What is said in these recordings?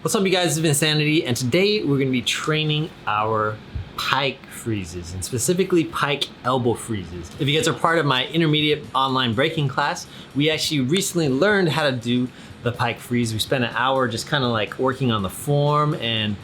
What's up, you guys? It's Vincanity, and today we're gonna be training our pike freezes, and specifically pike elbow freezes. If you guys are part of my intermediate online breaking class, we actually recently learned how to do the pike freeze. We spent an hour just kind of like working on the form and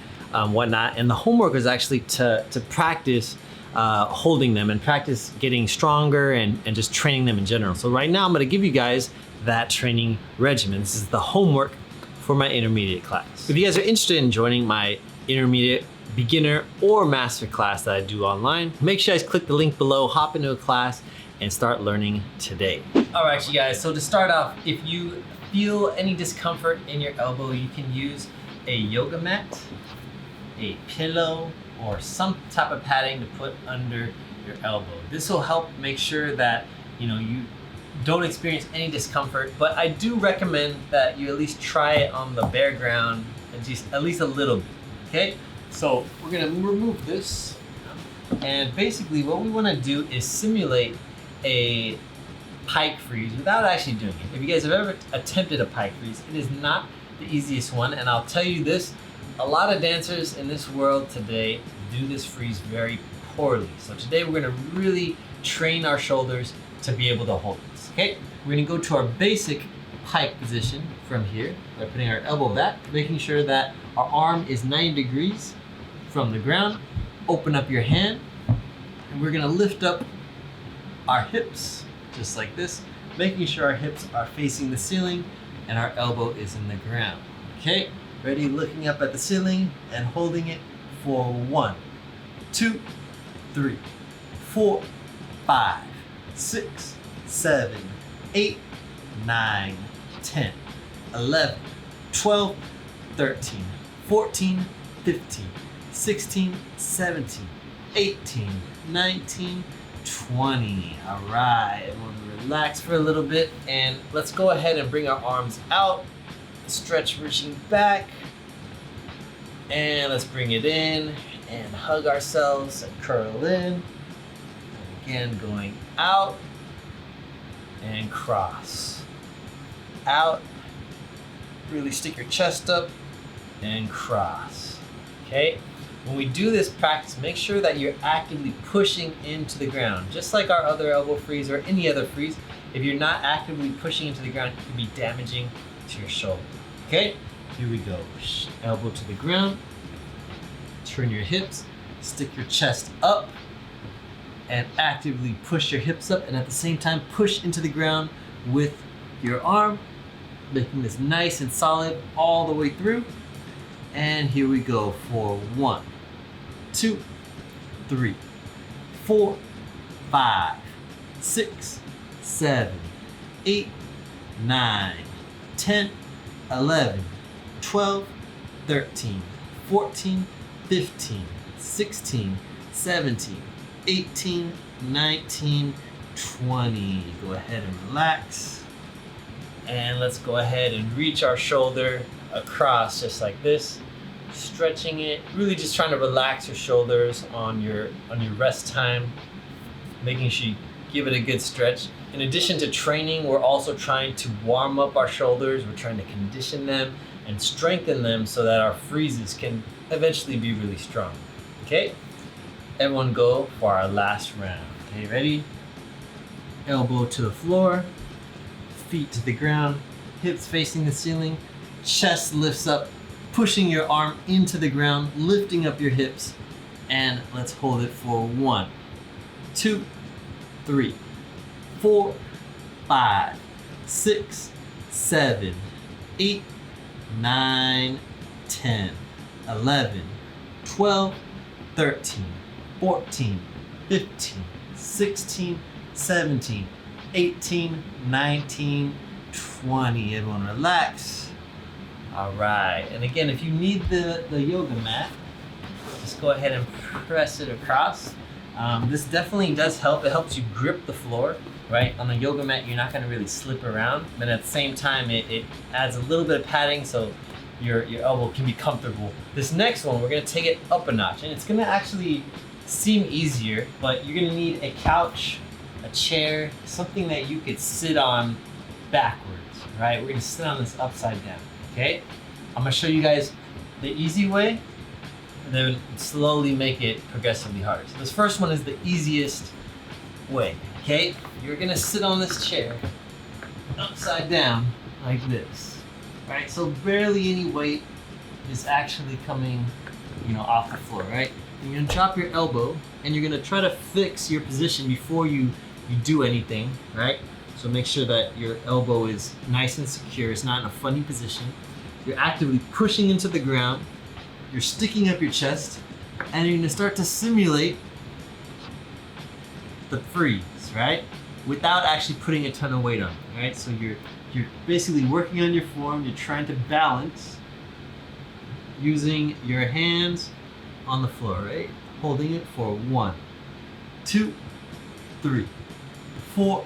whatnot, and the homework was actually to practice holding them and practice getting stronger and just training them in general. So right now I'm gonna give you guys that training regimen. This is the homework for my intermediate class. If you guys are interested in joining my intermediate, beginner, or master class that I do online, make sure you guys click the link below, hop into a class, and start learning today. All right, you guys, so to start off, if you feel any discomfort in your elbow, you can use a yoga mat, a pillow, or some type of padding to put under your elbow. This will help make sure that you don't experience any discomfort, but I do recommend that you at least try it on the bare ground, at least a little bit, okay? So we're gonna remove this, and basically what we wanna do is simulate a pike freeze without actually doing it. If you guys have ever attempted a pike freeze, it is not the easiest one, and I'll tell you this, a lot of dancers in this world today do this freeze very poorly. So today we're gonna really train our shoulders to be able to hold this, okay? We're gonna go to our basic pike position from here by putting our elbow back, making sure that our arm is 90 degrees from the ground. Open up your hand, and we're gonna lift up our hips, just like this, making sure our hips are facing the ceiling and our elbow is in the ground, okay? Ready, looking up at the ceiling and holding it for 1, 2, 3, 4, 5, 6, 7, 8, 9, 10, 11, 12, 13, 14, 15, 16, 17, 18, 19, 20. All right, everyone relax for a little bit, and let's go ahead and bring our arms out, stretch reaching back, and let's bring it in and hug ourselves and curl in. And again, going out and cross. Out, really stick your chest up and cross, okay? When we do this practice, make sure that you're actively pushing into the ground. Just like our other elbow freeze or any other freeze, if you're not actively pushing into the ground, it can be damaging to your shoulder, okay? Here we go, elbow to the ground, turn your hips, stick your chest up, and actively push your hips up, and at the same time push into the ground with your arm, making this nice and solid all the way through. And here we go for 1, 2, 3, 4, 5, 6, 7, 8, 9, 10, 11, 12, 13, 14, 15, 16, 17, 18, 19, 20. Go ahead and relax. And let's go ahead and reach our shoulder across just like this, stretching it, really just trying to relax your shoulders on your rest time, making sure you give it a good stretch. In addition to training, we're also trying to warm up our shoulders. We're trying to condition them and strengthen them so that our freezes can eventually be really strong, okay? Everyone go for our last round. Okay, ready? Elbow to the floor, feet to the ground, hips facing the ceiling, chest lifts up, pushing your arm into the ground, lifting up your hips, and let's hold it for 1, 2, 3, 4, 5, 6, 7, 8, 9, 10, 11, 12, 13, 14, 15, 16, 17, 18, 19, 20. Everyone relax. All right, and again, if you need the yoga mat, just go ahead and press it across. This definitely does help. It helps you grip the floor, right? On the yoga mat, you're not gonna really slip around, but at the same time, it adds a little bit of padding so your elbow can be comfortable. This next one, we're gonna take it up a notch, and it's gonna actually seem easier, but you're gonna need a couch, a chair, something that you could sit on backwards, right? We're gonna sit on this upside down, okay? I'm gonna show you guys the easy way, and then slowly make it progressively harder. So this first one is the easiest way, okay? You're gonna sit on this chair upside down like this, right? So barely any weight is actually coming, off the floor, right? And you're gonna drop your elbow and you're gonna try to fix your position before you do anything, right? So make sure that your elbow is nice and secure. It's not in a funny position. You're actively pushing into the ground. You're sticking up your chest, and you're gonna start to simulate the freeze, right? Without actually putting a ton of weight on it, right? So you're basically working on your form. You're trying to balance using your hands on the floor, right? Holding it for 1, 2, 3, 4,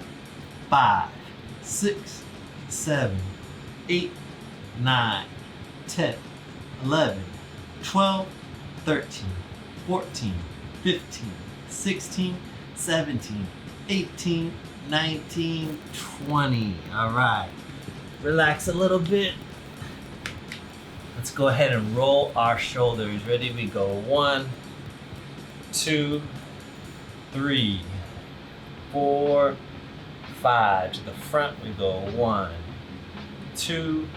5, 6, 7, 8, 9, 10, 11, 12, 13, 14, 15, 16, 17, 18, 19, 20. All right. Relax a little bit. Let's go ahead and roll our shoulders. Ready? We go 1, 2, 3, 4, 5. To the front we go 1, 2,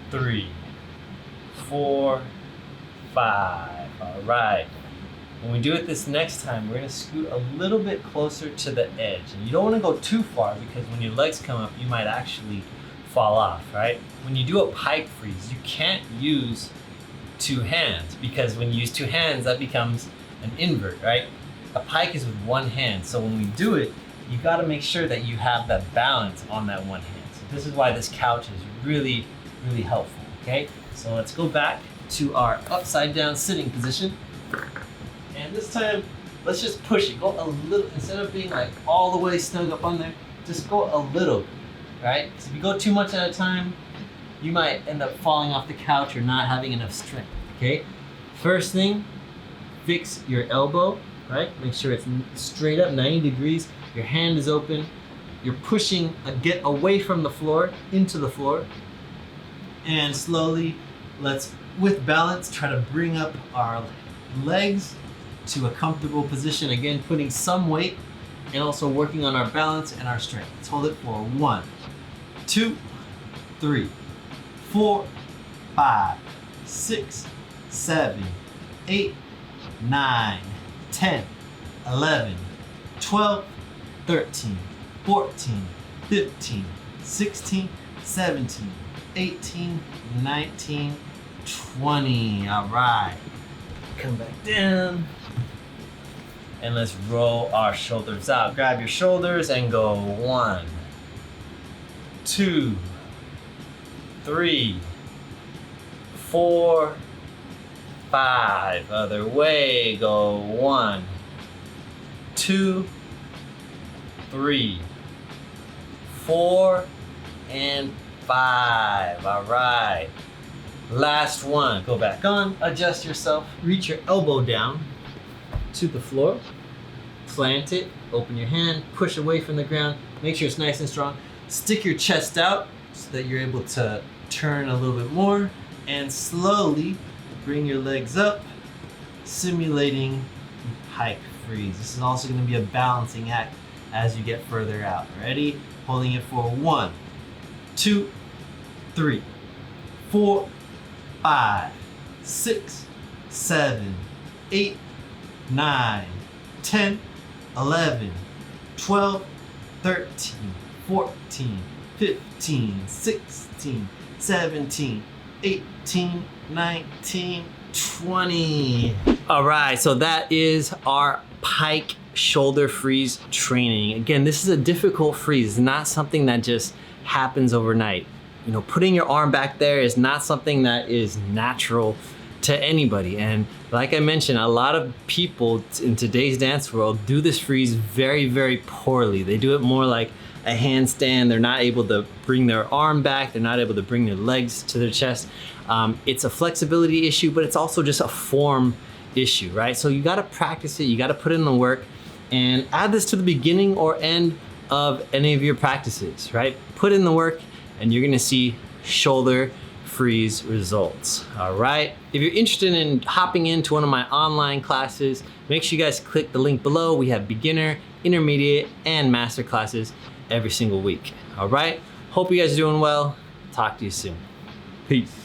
3, 4, 5. All right. When we do it this next time, we're gonna scoot a little bit closer to the edge. And you don't wanna go too far because when your legs come up, you might actually fall off, right? When you do a pike freeze, you can't use 2 hands because when you use 2 hands, that becomes an invert, right? A pike is with 1 hand. So when we do it, you gotta make sure that you have that balance on that 1 hand. So this is why this couch is really, really helpful, okay? So let's go back to our upside down sitting position. And this time, let's just push it. Go a little, instead of being like all the way snug up on there, just go a little bit, right? Because if you go too much at a time, you might end up falling off the couch or not having enough strength, okay? First thing, fix your elbow, right? Make sure it's straight up, 90 degrees. Your hand is open. You're pushing get away from the floor, into the floor. And slowly, let's, with balance, try to bring up our legs to a comfortable position. Again, putting some weight and also working on our balance and our strength. Let's hold it for 1, 2, 3, 4, 5, 6, 7, 8, 9, 10, 11, 12, 13, 14, 15, 16, 17, 18, 19, 20. All right. Come back down. And let's roll our shoulders out. Grab your shoulders and go 1, 2, 3, 4, 5. Other way. Go 1, 2, 3, 4, and 5. All right. Last one. Go back on. Adjust yourself. Reach your elbow down to the floor. Plant it. Open your hand. Push away from the ground. Make sure it's nice and strong. Stick your chest out so that you're able to turn a little bit more. And slowly bring your legs up, simulating pike freeze. This is also going to be a balancing act as you get further out. Ready? Holding it for 1, 2, 3, 4, 5, 6, 7, 8, 9, 10, 11, 12, 13, 14, 15, 16, 17, 18, 19, 20. All right, so that is our pike shoulder freeze training. Again, this is a difficult freeze. It's not something that just happens overnight. Putting your arm back there is not something that is natural to anybody. And like I mentioned, a lot of people in today's dance world do this freeze very, very poorly. They do it more like a handstand. They're not able to bring their arm back. They're not able to bring their legs to their chest. It's a flexibility issue, but it's also just a form issue, right? So you gotta practice it. You gotta put in the work and add this to the beginning or end of any of your practices, right? Put in the work and you're gonna see shoulder freeze results, all right? If you're interested in hopping into one of my online classes, make sure you guys click the link below. We have beginner, intermediate, and master classes every single week, all right? Hope you guys are doing well. Talk to you soon. Peace.